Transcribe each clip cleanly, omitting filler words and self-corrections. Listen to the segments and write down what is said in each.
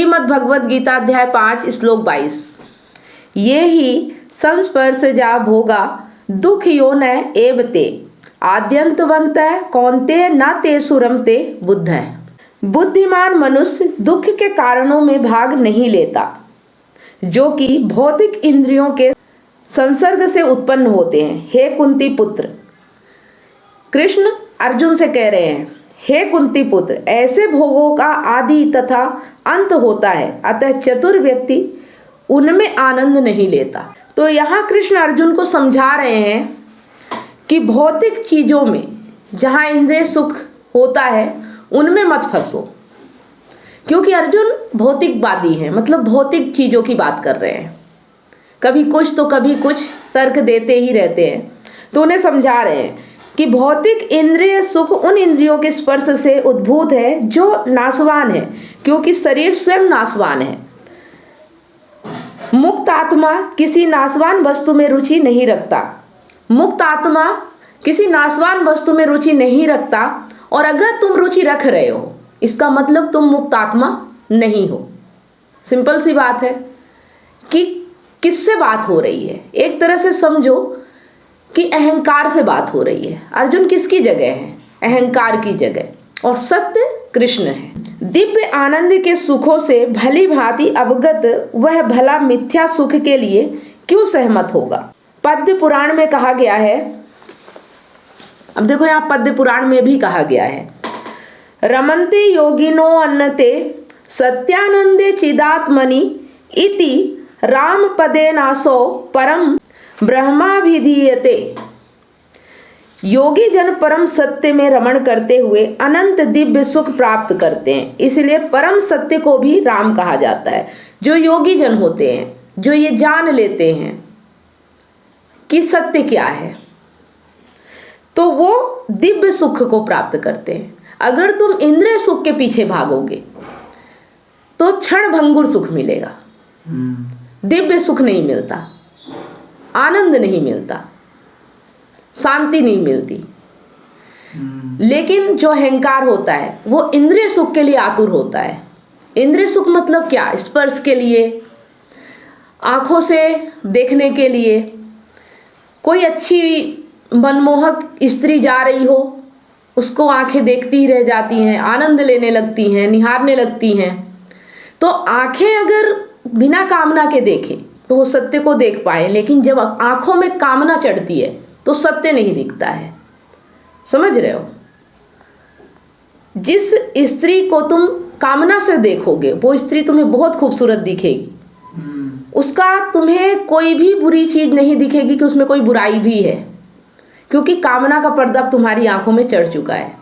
श्रीमद् भगवद गीता अध्याय 5 श्लोक 22। ये ही संस्पर्श जा भोगा दुख यो न एवते आद्यंतवंत कौन्तेय न ते सुरमते बुद्ध। बुद्धिमान मनुष्य दुख के कारणों में भाग नहीं लेता जो कि भौतिक इंद्रियों के संसर्ग से उत्पन्न होते हैं। हे कुंती पुत्र, कृष्ण अर्जुन से कह रहे हैं, हे कुंती पुत्र, ऐसे भोगों का आदि तथा अंत होता है, अतः चतुर व्यक्ति उनमें आनंद नहीं लेता। तो यहाँ कृष्ण अर्जुन को समझा रहे हैं कि भौतिक चीजों में जहाँ इंद्रिय सुख होता है उनमें मत फंसो, क्योंकि अर्जुन भौतिकवादी है, मतलब भौतिक चीजों की बात कर रहे हैं। कभी कुछ तो कभी कुछ तर्क देते ही रहते हैं। तो उन्हें समझा रहे हैं कि भौतिक इंद्रिय सुख उन इंद्रियों के स्पर्श से उद्भूत है जो नाशवान है, क्योंकि शरीर स्वयं नाशवान है। मुक्त आत्मा किसी नाशवान वस्तु में रुचि नहीं रखता। मुक्त आत्मा किसी नाशवान वस्तु में रुचि नहीं रखता, और अगर तुम रुचि रख रहे हो इसका मतलब तुम मुक्त आत्मा नहीं हो। सिंपल सी बात है कि किससे बात हो रही है। एक तरह से समझो कि अहंकार से बात हो रही है। अर्जुन किसकी जगह है? अहंकार की जगह, और सत्य कृष्ण है। दिव्य आनंद के सुखों से भली भांति अवगत वह भला मिथ्या सुख के लिए क्यों सहमत होगा? पद्य पुराण में कहा गया है, अब देखो यहाँ पद्य पुराण में भी कहा गया है, रमन्ते योगिनो अन्नते सत्यानंदे चिदात्मनि इति राम पदे नासो परम ब्रह्माभिधीयते। योगी जन परम सत्य में रमण करते हुए अनंत दिव्य सुख प्राप्त करते हैं, इसलिए परम सत्य को भी राम कहा जाता है। जो योगी जन होते हैं, जो ये जान लेते हैं कि सत्य क्या है, तो वो दिव्य सुख को प्राप्त करते हैं। अगर तुम इंद्रिय सुख के पीछे भागोगे तो क्षण भंगुर सुख मिलेगा, दिव्य सुख नहीं मिलता, आनंद नहीं मिलता, शांति नहीं मिलती। लेकिन जो अहंकार होता है वो इंद्रिय सुख के लिए आतुर होता है। इंद्रिय सुख मतलब क्या? स्पर्श के लिए, आंखों से देखने के लिए। कोई अच्छी मनमोहक स्त्री जा रही हो, उसको आंखें देखती ही रह जाती हैं, आनंद लेने लगती हैं, निहारने लगती हैं। तो आंखें अगर बिना कामना के देखें तो वो सत्य को देख पाए, लेकिन जब आंखों में कामना चढ़ती है तो सत्य नहीं दिखता है। समझ रहे हो? जिस स्त्री को तुम कामना से देखोगे वो स्त्री तुम्हें बहुत खूबसूरत दिखेगी, उसका तुम्हें कोई भी बुरी चीज नहीं दिखेगी कि उसमें कोई बुराई भी है, क्योंकि कामना का पर्दा तुम्हारी आंखों में चढ़ चुका है।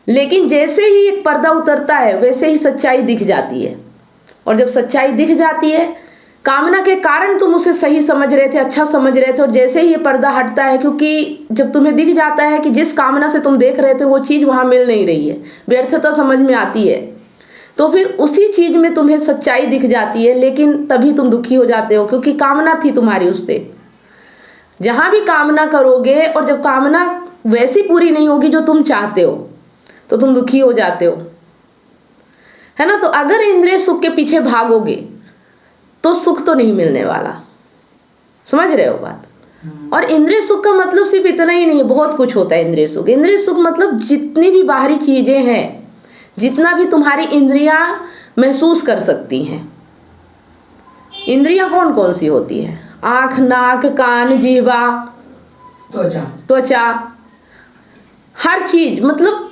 लेकिन जैसे ही एक पर्दा उतरता है वैसे ही सच्चाई दिख जाती है, और जब सच्चाई दिख जाती है, कामना के कारण तुम उसे सही समझ रहे थे, अच्छा समझ रहे थे, और जैसे ही ये पर्दा हटता है, क्योंकि जब तुम्हें दिख जाता है कि जिस कामना से तुम देख रहे थे वो चीज़ वहाँ मिल नहीं रही है, व्यर्थता समझ में आती है, तो फिर उसी चीज़ में तुम्हें सच्चाई दिख जाती है। लेकिन तभी तुम दुखी हो जाते हो, क्योंकि कामना थी तुम्हारी उससे। जहाँ भी कामना करोगे और जब कामना वैसी पूरी नहीं होगी जो तुम चाहते हो तो तुम दुखी हो जाते हो, है ना? तो अगर इंद्रिय सुख के पीछे भागोगे तो सुख तो नहीं मिलने वाला। समझ रहे हो बात? और इंद्रिय सुख का मतलब सिर्फ इतना ही नहीं है, बहुत कुछ होता है इंद्रिय सुख। इंद्रिय सुख मतलब जितनी भी बाहरी चीजें हैं, जितना भी तुम्हारी इंद्रियां महसूस कर सकती हैं। इंद्रियां कौन कौन सी होती हैं? आँख, नाक, कान, जिह्वा, त्वचा, हर चीज। मतलब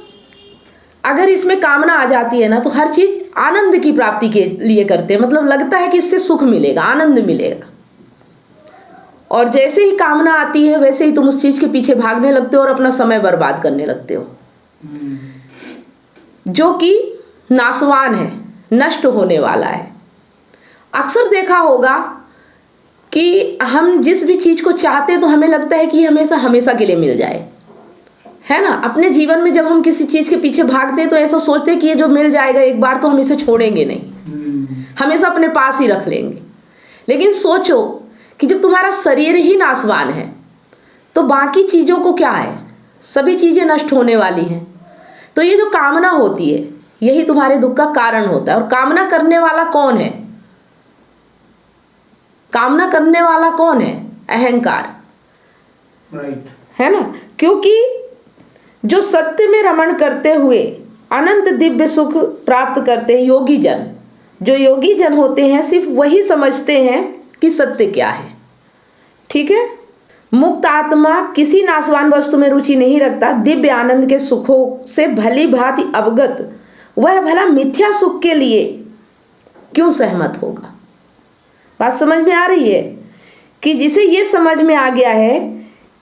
अगर इसमें कामना आ जाती है ना तो हर चीज आनंद की प्राप्ति के लिए करते हैं, मतलब लगता है कि इससे सुख मिलेगा, आनंद मिलेगा। और जैसे ही कामना आती है वैसे ही तुम उस चीज के पीछे भागने लगते हो और अपना समय बर्बाद करने लगते हो, जो कि नाशवान है, नष्ट होने वाला है। अक्सर देखा होगा कि हम जिस भी चीज को चाहते हैं तो हमें लगता है कि ये हमेशा हमेशा के लिए मिल जाए, है ना? अपने जीवन में जब हम किसी चीज के पीछे भागते हैं तो ऐसा सोचते हैं कि ये जो मिल जाएगा एक बार तो हम इसे छोड़ेंगे नहीं, हमेशा अपने पास ही रख लेंगे। लेकिन सोचो कि जब तुम्हारा शरीर ही नाशवान है तो बाकी चीजों को क्या है? सभी चीजें नष्ट होने वाली हैं। तो ये जो कामना होती है यही तुम्हारे दुख का कारण होता है। और कामना करने वाला कौन है? कामना करने वाला कौन है? अहंकार, राइट, है ना। क्योंकि जो सत्य में रमण करते हुए अनंत दिव्य सुख प्राप्त करते हैं योगी जन, जो योगी जन होते हैं सिर्फ वही समझते हैं कि सत्य क्या है। ठीक है। मुक्त आत्मा किसी नाशवान वस्तु में रुचि नहीं रखता, दिव्य आनंद के सुखों से भली भांति अवगत वह भला मिथ्या सुख के लिए क्यों सहमत होगा। बात समझ में आ रही है कि जिसे ये समझ में आ गया है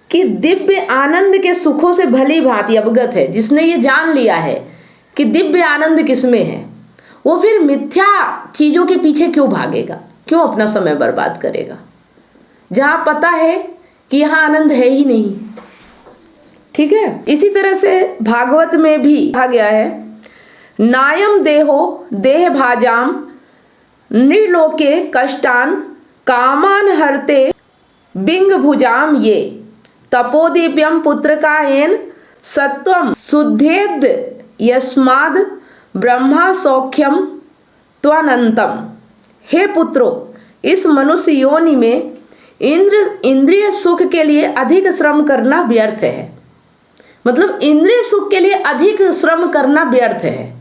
कि दिव्य आनंद के सुखों से भली भांति अवगत है, जिसने ये जान लिया है कि दिव्य आनंद किसमें है, वो फिर मिथ्या चीजों के पीछे क्यों भागेगा, क्यों अपना समय बर्बाद करेगा, जहां पता है कि यहां आनंद है ही नहीं। ठीक है। इसी तरह से भागवत में भी कहा गया है, नायम देहो देह भाजाम निर्लोके कष्टान कामान हरते बिंग भुजाम ये तपोदीप्यम पुत्रकायेन सत्वम शुद्धेद यस्माद ब्रह्मा सौख्यम त्वनंतम। हे पुत्रो, इस मनुष्य योनि में इंद्रिय सुख के लिए अधिक श्रम करना व्यर्थ है। मतलब इंद्रिय सुख के लिए अधिक श्रम करना व्यर्थ है।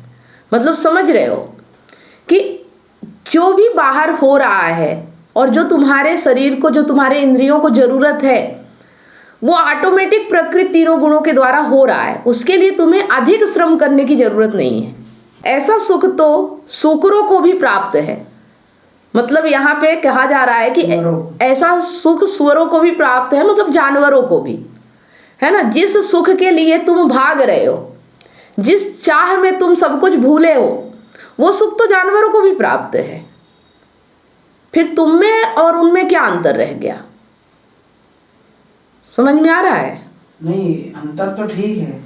मतलब समझ रहे हो कि जो भी बाहर हो रहा है और जो तुम्हारे शरीर को, जो तुम्हारे इंद्रियों को जरूरत है, वो ऑटोमेटिक प्रकृति तीनों गुणों के द्वारा हो रहा है। उसके लिए तुम्हें अधिक श्रम करने की जरूरत नहीं है। ऐसा सुख तो सूकरों को भी प्राप्त है। मतलब यहाँ पे कहा जा रहा है कि ऐसा सुख सुअरों को भी प्राप्त है, मतलब जानवरों को भी, है ना। जिस सुख के लिए तुम भाग रहे हो, जिस चाह में तुम सब कुछ भूले हो, वो सुख तो जानवरों को भी प्राप्त है। फिर तुम में और उनमें क्या अंतर रह गया? समझ में आ रहा है? नहीं, अंतर तो ठीक है,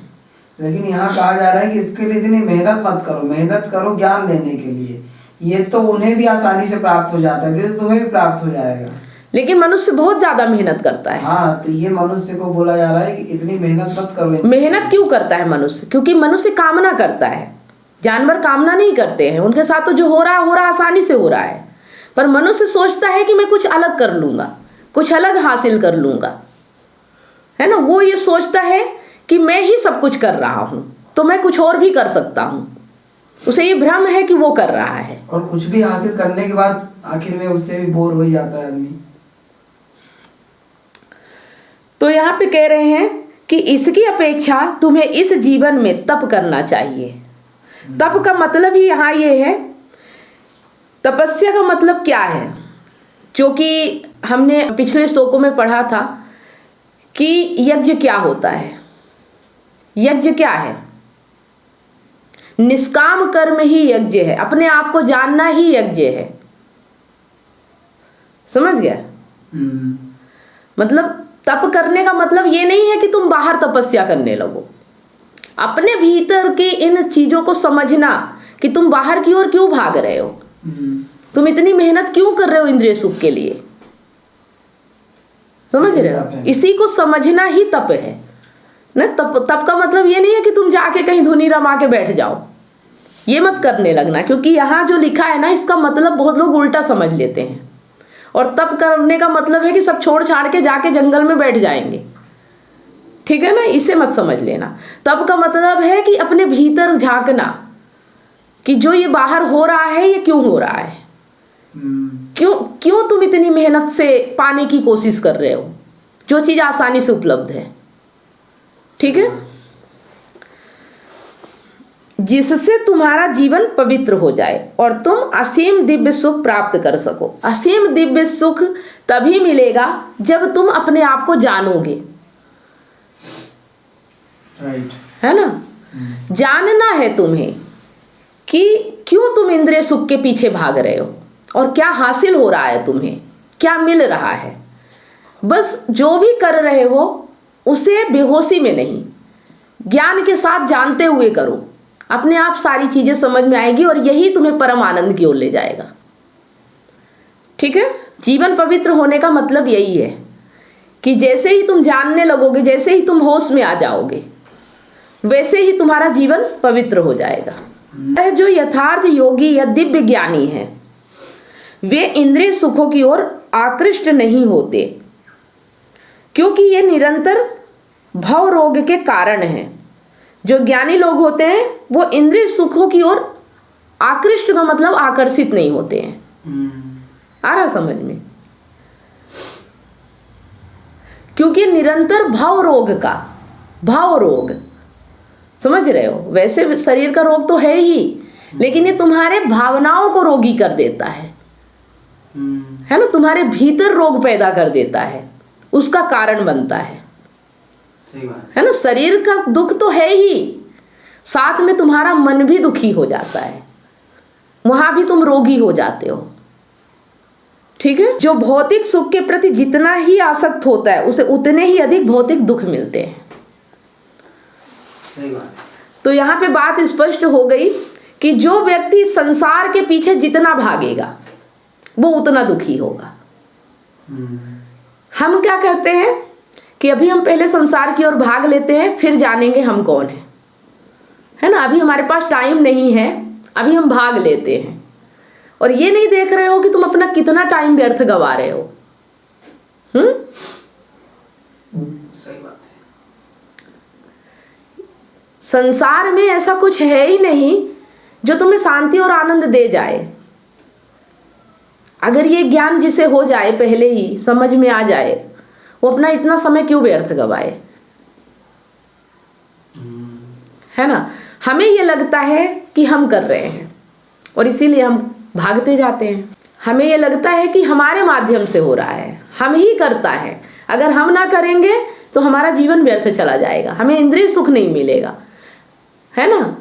लेकिन यहाँ कहा जा रहा है कि इसके लिए इतनी मेहनत मत करो, मेहनत करो ज्ञान लेने के लिए। ये तो उन्हें भी आसानी से प्राप्त हो जाता है, तो तुम्हें भी प्राप्त हो जाएगा। लेकिन मनुष्य बहुत ज्यादा मेहनत करता है। हाँ, तो ये मनुष्य को बोला जा रहा है कि इतनी मेहनत मत करो। मेहनत क्यों करता है मनुष्य? क्योंकि मनुष्य कामना करता है। जानवर कामना नहीं करते हैं, उनके साथ तो जो हो रहा आसानी से हो रहा है। पर मनुष्य सोचता है कि मैं कुछ अलग कर लूंगा, कुछ अलग हासिल कर लूंगा, है ना। वो ये सोचता है कि मैं ही सब कुछ कर रहा हूं, तो मैं कुछ और भी कर सकता हूं। उसे ये भ्रम है कि वो कर रहा है। और कुछ भी हासिल करने के बाद आखिर में उससे भी बोर हो जाता है आदमी। तो यहाँ पे कह रहे हैं कि इसकी अपेक्षा तुम्हें इस जीवन में तप करना चाहिए। तप का मतलब ही यहाँ ये है, तपस्या का मतलब क्या है, जो कि हमने पिछले श्लोकों में पढ़ा था कि यज्ञ क्या होता है। यज्ञ क्या है? निष्काम कर्म ही यज्ञ है, अपने आप को जानना ही यज्ञ है। समझ गया? मतलब तप करने का मतलब ये नहीं है कि तुम बाहर तपस्या करने लगो। अपने भीतर की इन चीजों को समझना कि तुम बाहर की ओर क्यों भाग रहे हो, तुम इतनी मेहनत क्यों कर रहे हो इंद्रिय सुख के लिए। समझ रहे हो? इसी को समझना ही तप है ना। तप का मतलब ये नहीं है कि तुम जाके कहीं धुनी रमा के बैठ जाओ, ये मत करने लगना। क्योंकि यहाँ जो लिखा है ना, इसका मतलब बहुत लोग उल्टा समझ लेते हैं। और तप करने का मतलब है कि सब छोड़ छाड़ के जाके जंगल में बैठ जाएंगे, ठीक है ना। इसे मत समझ लेना। तप का मतलब है कि अपने भीतर झांकना कि जो ये बाहर हो रहा है ये क्यों हो रहा है, क्यों तुम इतनी मेहनत से पाने की कोशिश कर रहे हो जो चीज आसानी से उपलब्ध है। ठीक है। जिससे तुम्हारा जीवन पवित्र हो जाए और तुम असीम दिव्य सुख प्राप्त कर सको। असीम दिव्य सुख तभी मिलेगा जब तुम अपने आप को जानोगे, राइट, है ना। जानना है तुम्हें कि क्यों तुम इंद्रिय सुख के पीछे भाग रहे हो और क्या हासिल हो रहा है, तुम्हें क्या मिल रहा है। बस जो भी कर रहे हो उसे बेहोशी में नहीं, ज्ञान के साथ जानते हुए करो। अपने आप सारी चीजें समझ में आएगी और यही तुम्हें परम आनंद की ओर ले जाएगा। ठीक है। जीवन पवित्र होने का मतलब यही है कि जैसे ही तुम जानने लगोगे, जैसे ही तुम होश में आ जाओगे, वैसे ही तुम्हारा जीवन पवित्र हो जाएगा। वह जो यथार्थ योगी या दिव्य ज्ञानी है वे इंद्रिय सुखों की ओर आकृष्ट नहीं होते, क्योंकि ये निरंतर भव रोग के कारण है। जो ज्ञानी लोग होते हैं वो इंद्रिय सुखों की ओर आकृष्ट का मतलब आकर्षित नहीं होते हैं। आ रहा समझ में? क्योंकि निरंतर भव रोग समझ रहे हो? वैसे शरीर का रोग तो है ही, लेकिन ये तुम्हारे भावनाओं को रोगी कर देता है ना? तुम्हारे भीतर रोग पैदा कर देता है, उसका कारण बनता है। सही बात है ना? शरीर का दुख तो है ही, साथ में तुम्हारा मन भी दुखी हो जाता है, वहां भी तुम रोगी हो जाते हो। ठीक है? जो भौतिक सुख के प्रति जितना ही आसक्त होता है उसे उतने ही अधिक भौतिक दुख मिलते हैं। सही बात। तो यहाँ पे बात स्पष्ट हो गई कि जो व्यक्ति संसार के पीछे जितना भागेगा वो उतना दुखी होगा। हम क्या कहते हैं कि अभी हम पहले संसार की ओर भाग लेते हैं, फिर जानेंगे हम कौन है ना? अभी हमारे पास टाइम नहीं है, अभी हम भाग लेते हैं और ये नहीं देख रहे हो कि तुम अपना कितना टाइम व्यर्थ गवा रहे हो। सही बात है। संसार में ऐसा कुछ है ही नहीं जो तुम्हें शांति और आनंद दे जाए। अगर ये ज्ञान जिसे हो जाए, पहले ही समझ में आ जाए, वो अपना इतना समय क्यों व्यर्थ गवाए? है ना? हमें ये लगता है कि हम कर रहे हैं और इसीलिए हम भागते जाते हैं। हमें ये लगता है कि हमारे माध्यम से हो रहा है, हम ही करता है। अगर हम ना करेंगे तो हमारा जीवन व्यर्थ चला जाएगा, हमें इंद्रिय सुख नहीं मिलेगा। है ना?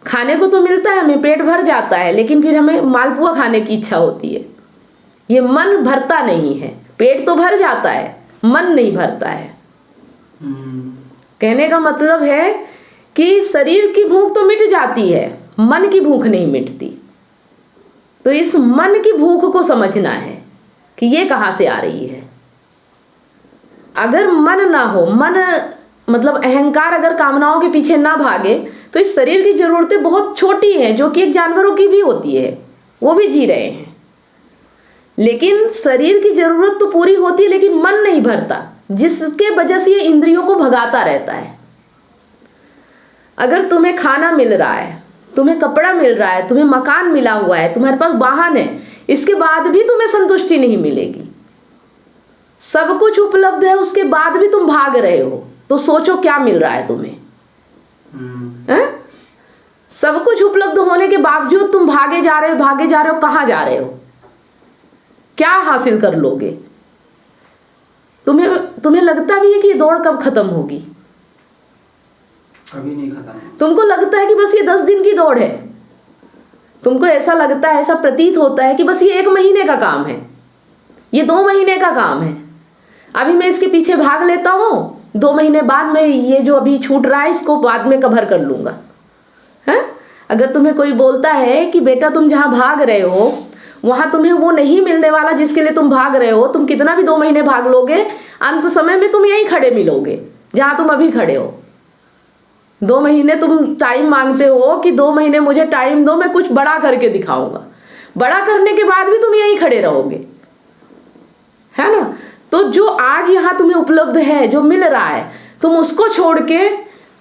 खाने को तो मिलता है, हमें पेट भर जाता है, लेकिन फिर हमें मालपुआ खाने की इच्छा होती है। ये मन भरता नहीं है। पेट तो भर जाता है, मन नहीं भरता है। कहने का मतलब है कि शरीर की भूख तो मिट जाती है, मन की भूख नहीं मिटती। तो इस मन की भूख को समझना है कि ये कहाँ से आ रही है। अगर मन ना हो, मन मतलब अहंकार अगर कामनाओं के पीछे ना भागे, तो इस शरीर की जरूरतें बहुत छोटी हैं, जो कि एक जानवरों की भी होती है, वो भी जी रहे हैं। लेकिन शरीर की जरूरत तो पूरी होती है, लेकिन मन नहीं भरता, जिसके वजह से ये इंद्रियों को भगाता रहता है। अगर तुम्हें खाना मिल रहा है, तुम्हें कपड़ा मिल रहा है, तुम्हें मकान मिला हुआ है, तुम्हारे पास वाहन है, इसके बाद भी तुम्हें संतुष्टि नहीं मिलेगी। सब कुछ उपलब्ध है, उसके बाद भी तुम भाग रहे हो, तो सोचो क्या मिल रहा है तुम्हें? सब कुछ उपलब्ध होने के बावजूद तुम भागे जा रहे हो, कहाँ जा रहे हो? क्या हासिल कर लोगे? तुम्हें लगता भी है कि ये दौड़ कब खत्म होगी? कभी नहीं खत्म। तुमको लगता है कि बस ये 10 दिन की दौड़ है, तुमको ऐसा लगता है, ऐसा प्रतीत होता है कि बस ये 1 महीने का काम है, ये 2 महीने का काम है। अभी मैं इसके पीछे भाग लेता हूँ, 2 महीने बाद में ये जो अभी छूट रहा है इसको बाद में कवर कर लूँगा। है? अगर तुम्हें कोई बोलता है कि बेटा तुम जहाँ भाग रहे हो वहाँ तुम्हें वो नहीं मिलने वाला जिसके लिए तुम भाग रहे हो, तुम कितना भी 2 महीने भाग लोगे, अंत समय में तुम यहीं खड़े मिलोगे जहाँ तुम अभी खड़े हो। 2 महीने तुम टाइम मांगते हो कि 2 महीने मुझे टाइम दो, मैं कुछ बड़ा करके दिखाऊंगा। बड़ा करने के बाद भी तुम यहीं खड़े रहोगे। है ना? तो जो आज यहाँ तुम्हें उपलब्ध है, जो मिल रहा है, तुम उसको छोड़ के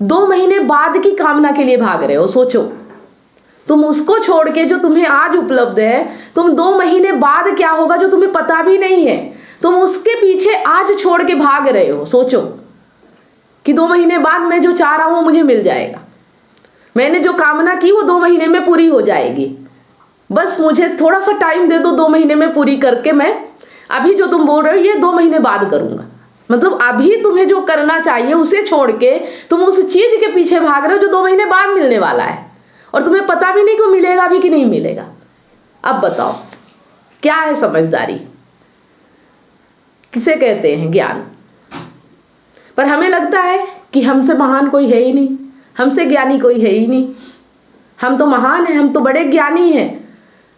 2 महीने बाद की कामना के लिए भाग रहे हो। सोचो, तुम उसको छोड़ के जो तुम्हें आज उपलब्ध है, तुम 2 महीने बाद क्या होगा जो तुम्हें पता भी नहीं है, तुम उसके पीछे आज छोड़ के भाग रहे हो। सोचो कि 2 महीने बाद मैं जो चाह रहा हूँ मुझे मिल जाएगा, मैंने जो कामना की वो 2 महीने में पूरी हो जाएगी, बस मुझे थोड़ा सा टाइम दे दो, 2 महीने में पूरी करके मैं अभी जो तुम बोल रहे हो ये 2 महीने बाद करूँगा। मतलब अभी तुम्हें जो करना चाहिए उसे छोड़ के तुम उस चीज़ के पीछे भाग रहे हो जो 2 महीने बाद मिलने वाला है, और तुम्हें पता भी नहीं कि मिलेगा भी कि नहीं मिलेगा। अब बताओ क्या है समझदारी? किसे कहते हैं? ज्ञान। पर हमें लगता है कि हमसे महान कोई है ही नहीं, हमसे ज्ञानी कोई है ही नहीं, हम तो महान हैं, हम तो बड़े ज्ञानी हैं।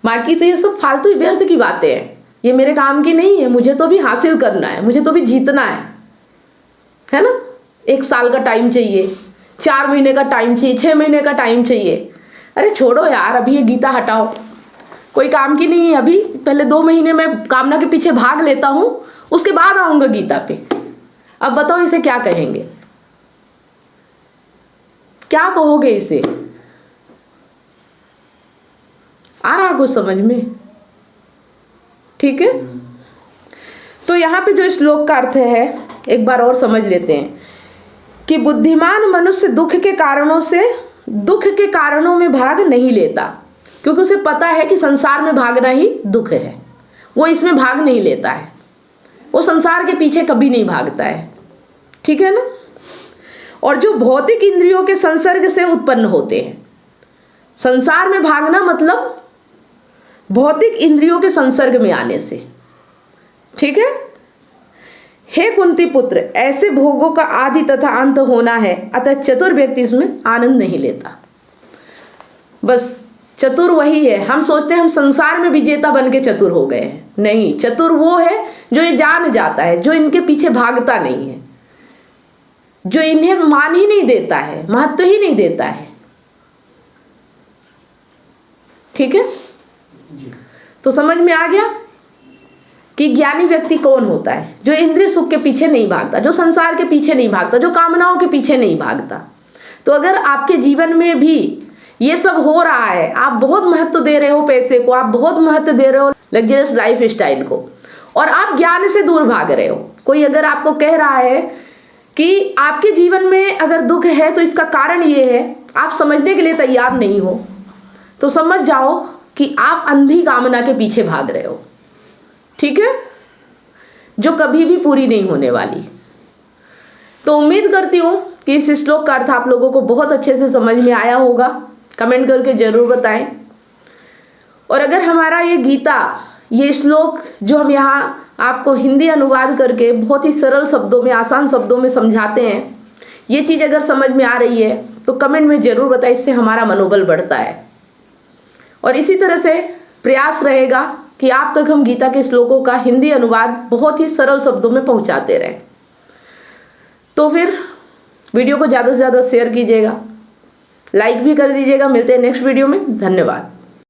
बाकी तो ये सब फालतू व्यर्थ की बातें हैं, ये मेरे काम की नहीं है, मुझे तो भी हासिल करना है, मुझे तो भी जीतना है ना? 1 साल का टाइम चाहिए, 4 महीने का टाइम चाहिए, 6 महीने का टाइम चाहिए, अरे छोड़ो यार, अभी ये गीता हटाओ, कोई काम की नहीं है अभी, पहले 2 महीने में कामना के पीछे भाग लेता हूँ, उसके बाद आऊँगा गीता पे। अब बताओ इसे क्या कहेंगे, क्या कहोगे इसे? आ रहा कुछ समझ में? ठीक है, तो यहाँ पे जो श्लोक का अर्थ है एक बार और समझ लेते हैं कि बुद्धिमान मनुष्य दुख के कारणों में भाग नहीं लेता, क्योंकि उसे पता है कि संसार में भागना ही दुख है। वो इसमें भाग नहीं लेता है, वो संसार के पीछे कभी नहीं भागता है। ठीक है ना? और जो भौतिक इंद्रियों के संसर्ग से उत्पन्न होते हैं, संसार में भागना मतलब भौतिक इंद्रियों के संसर्ग में आने से। ठीक है? हे कुंती पुत्र, ऐसे भोगों का आदि तथा अंत होना है, अतः चतुर व्यक्ति इसमें आनंद नहीं लेता। बस चतुर वही है, हम सोचते हैं हम संसार में विजेता बन के चतुर हो गए हैं। नहीं, चतुर वो है जो ये जान जाता है, जो इनके पीछे भागता नहीं है, जो इन्हें मान ही नहीं देता है, महत्व ही नहीं देता है। ठीक है? तो समझ में आ गया कि ज्ञानी व्यक्ति कौन होता है? जो इंद्रिय सुख के पीछे नहीं भागता, जो संसार के पीछे नहीं भागता, जो कामनाओं के पीछे नहीं भागता। तो अगर आपके जीवन में भी ये सब हो रहा है, आप बहुत महत्व दे रहे हो पैसे को, आप बहुत महत्व दे रहे हो लग्जरियस लाइफ स्टाइल को, और आप ज्ञान से दूर भाग रहे हो, कोई अगर आपको कह रहा है कि आपके जीवन में अगर दुख है तो इसका कारण ये है, आप समझने के लिए तैयार नहीं हो, तो समझ जाओ कि आप अंधी कामना के पीछे भाग रहे हो। ठीक है? जो कभी भी पूरी नहीं होने वाली। तो उम्मीद करती हूँ कि इस श्लोक का अर्थ आप लोगों को बहुत अच्छे से समझ में आया होगा। कमेंट करके जरूर बताएं। और अगर हमारा ये गीता, ये श्लोक जो हम यहाँ आपको हिंदी अनुवाद करके बहुत ही सरल शब्दों में, आसान शब्दों में समझाते हैं, ये चीज़ अगर समझ में आ रही है तो कमेंट में ज़रूर बताएं, इससे हमारा मनोबल बढ़ता है। और इसी तरह से प्रयास रहेगा कि आप तक हम गीता के श्लोकों का हिंदी अनुवाद बहुत ही सरल शब्दों में पहुंचाते रहें। तो फिर वीडियो को ज़्यादा से ज़्यादा शेयर कीजिएगा, लाइक भी कर दीजिएगा। मिलते हैं नेक्स्ट वीडियो में। धन्यवाद।